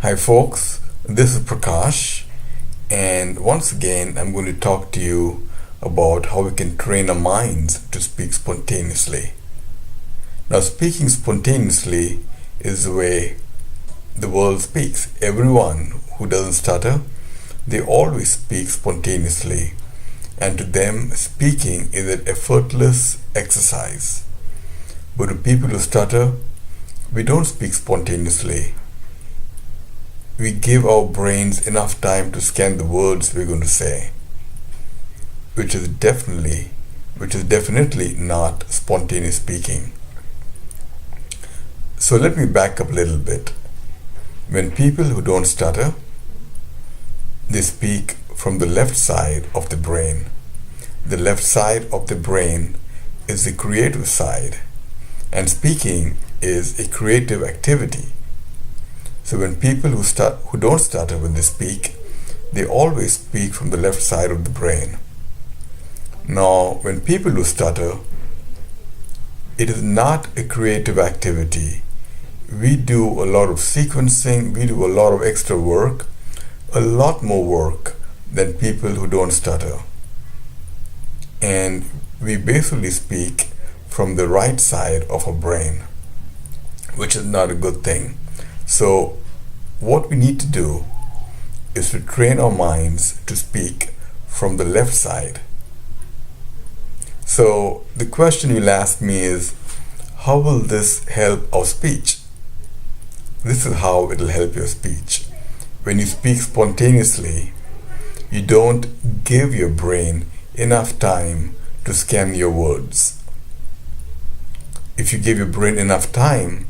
Hi, folks. This is Prakash, and once again, I'm going to talk to you about how we can train our minds to speak spontaneously. Now, speaking spontaneously is the way the world speaks. Everyone who doesn't stutter, they always speak spontaneously, and to them, speaking is an effortless exercise. But to people who stutter, we don't speak spontaneously. We give our brains enough time to scan the words we're going to say, which is definitely not spontaneous speaking. So let me back up a little bit. When people who don't stutter, they speak from the left side of the brain. The left side of the brain is the creative side, and speaking is a creative activity. So when people who don't stutter when they speak, they always speak from the left side of the brain. Now, when people who stutter, it is not a creative activity. We do a lot of sequencing, we do a lot of extra work, a lot more work than people who don't stutter. And we basically speak from the right side of our brain, which is not a good thing. So what we need to do is to train our minds to speak from the left side. So the question you'll ask me is, how will this help our speech? This is how it'll help your speech. When you speak spontaneously, you don't give your brain enough time to scan your words. If you give your brain enough time,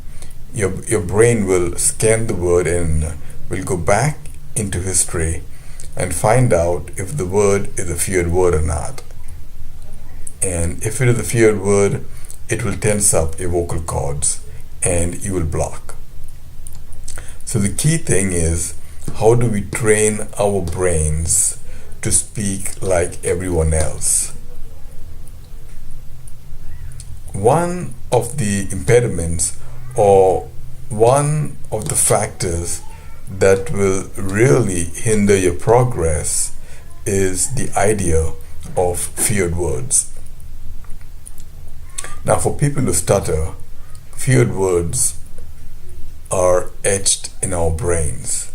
your brain will scan the word and will go back into history and find out if the word is a feared word or not. And if it is a feared word, it will tense up your vocal cords and you will block. So the key thing is, how do we train our brains to speak like everyone else? One of the impediments or one of the factors that will really hinder your progress is the idea of feared words. Now, for people who stutter, feared words are etched in our brains.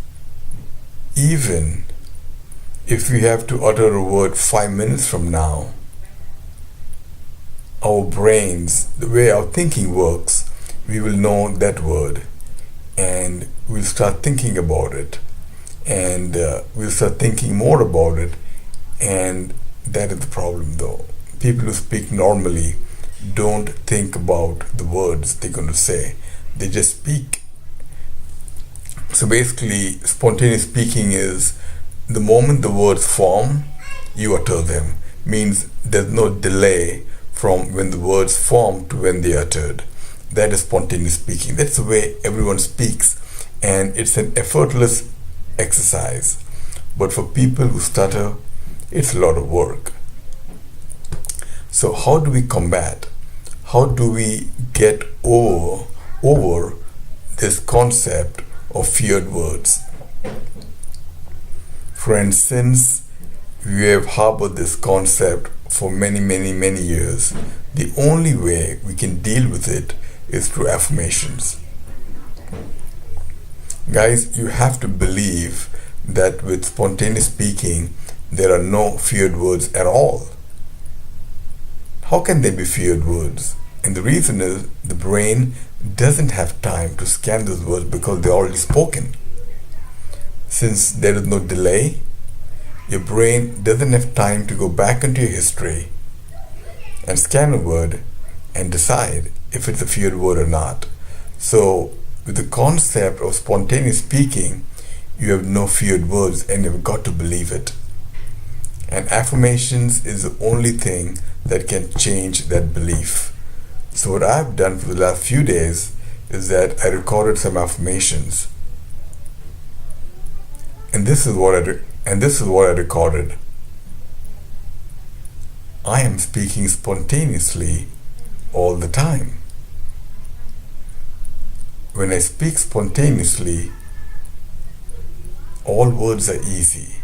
Even if we have to utter a word 5 minutes from now, our brains, the way our thinking works, we will know that word and we'll start thinking about it, and we'll start thinking more about it. And that is the problem, though. People who speak normally don't think about the words they're going to say, they just speak. So basically, spontaneous speaking is the moment the words form, you utter them. Means there's no delay from when the words form to when they are uttered. That is spontaneous speaking. That's the way everyone speaks, and it's an effortless exercise. But for people who stutter, it's a lot of work. So how do we combat? How do we get over this concept of feared words? Friends, since we have harbored this concept for many years, the only way we can deal with it is through affirmations. Guys, you have to believe that with spontaneous speaking, there are no feared words at all. How can there be feared words? And the reason is the brain doesn't have time to scan those words because they're already spoken. Since there is no delay, your brain doesn't have time to go back into your history and scan a word and decide if it's a feared word or not. So with the concept of spontaneous speaking, you have no feared words and you've got to believe it. And affirmations is the only thing that can change that belief. So what I've done for the last few days is that I recorded some affirmations. And this is what I recorded. I am speaking spontaneously all the time. When I speak spontaneously, All words are easy.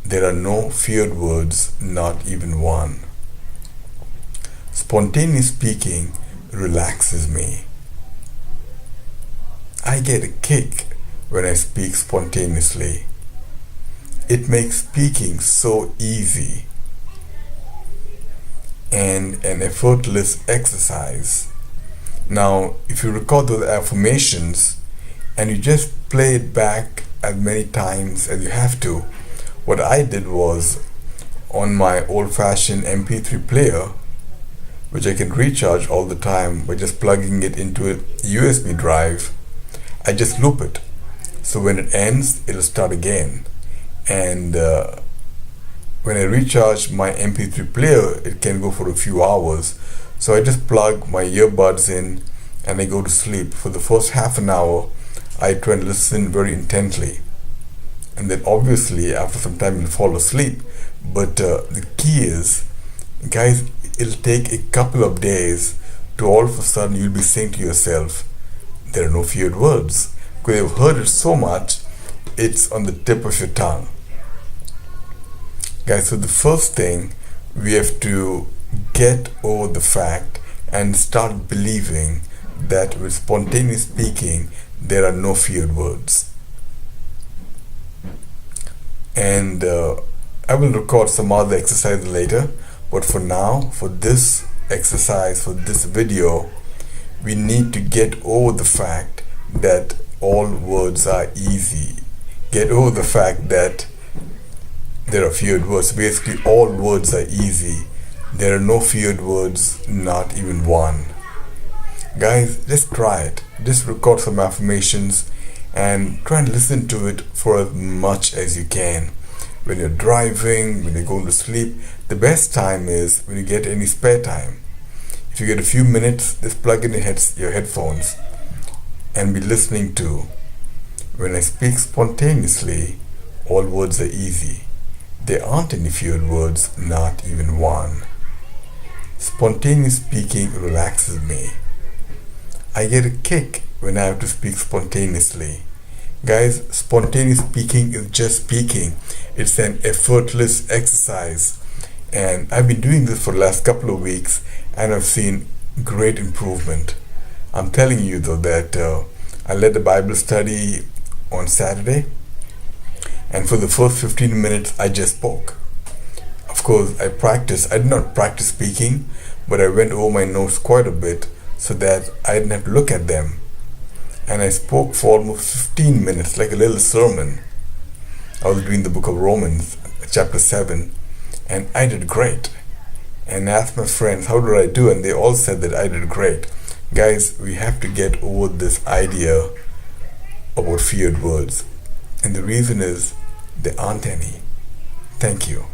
There are no feared words, not even one. Spontaneous speaking relaxes me. I get a kick when I speak spontaneously. It makes speaking so easy and an effortless exercise. Now, if you record those affirmations and you just play it back as many times as you have to, what I did was on my old-fashioned MP3 player, which I can recharge all the time by just plugging it into a USB drive, I just loop it. So when it ends, it'll start again. And when I recharge my MP3 player, it can go for a few hours. So I just plug my earbuds in and I go to sleep. For the first half an hour, I try and listen very intently. And then obviously after some time you'll fall asleep. But the key is, guys, it'll take a couple of days to all of a sudden you'll be saying to yourself, there are no feared words. Because you've heard it so much, it's on the tip of your tongue. Guys, so the first thing, we have to get over the fact and start believing that with spontaneous speaking, there are no feared words. And I will record some other exercises later, but for now, for this exercise, for this video, we need to get over the fact that all words are easy. Get over the fact that there are feared words. Basically, all words are easy. There are no feared words, not even one. Guys, just try it. Just record some affirmations and try and listen to it for as much as you can. When you're driving, when you're going to sleep, the best time is when you get any spare time. If you get a few minutes, just plug in your headphones and be listening to. When I speak spontaneously, all words are easy. There aren't any feared words, not even one. Spontaneous speaking relaxes me. I get a kick when I have to speak spontaneously. Guys, spontaneous speaking is just speaking. It's an effortless exercise. And I've been doing this for the last couple of weeks and I've seen great improvement. I'm telling you though that I led the Bible study on Saturday, and for the first 15 minutes I just spoke. Of course, I did not practice speaking, but I went over my notes quite a bit so that I didn't have to look at them. And I spoke for almost 15 minutes, like a little sermon. I was reading the book of Romans, chapter 7, and I did great. And I asked my friends, how did I do? And they all said that I did great. Guys, we have to get over this idea about feared words. And the reason is, there aren't any. Thank you.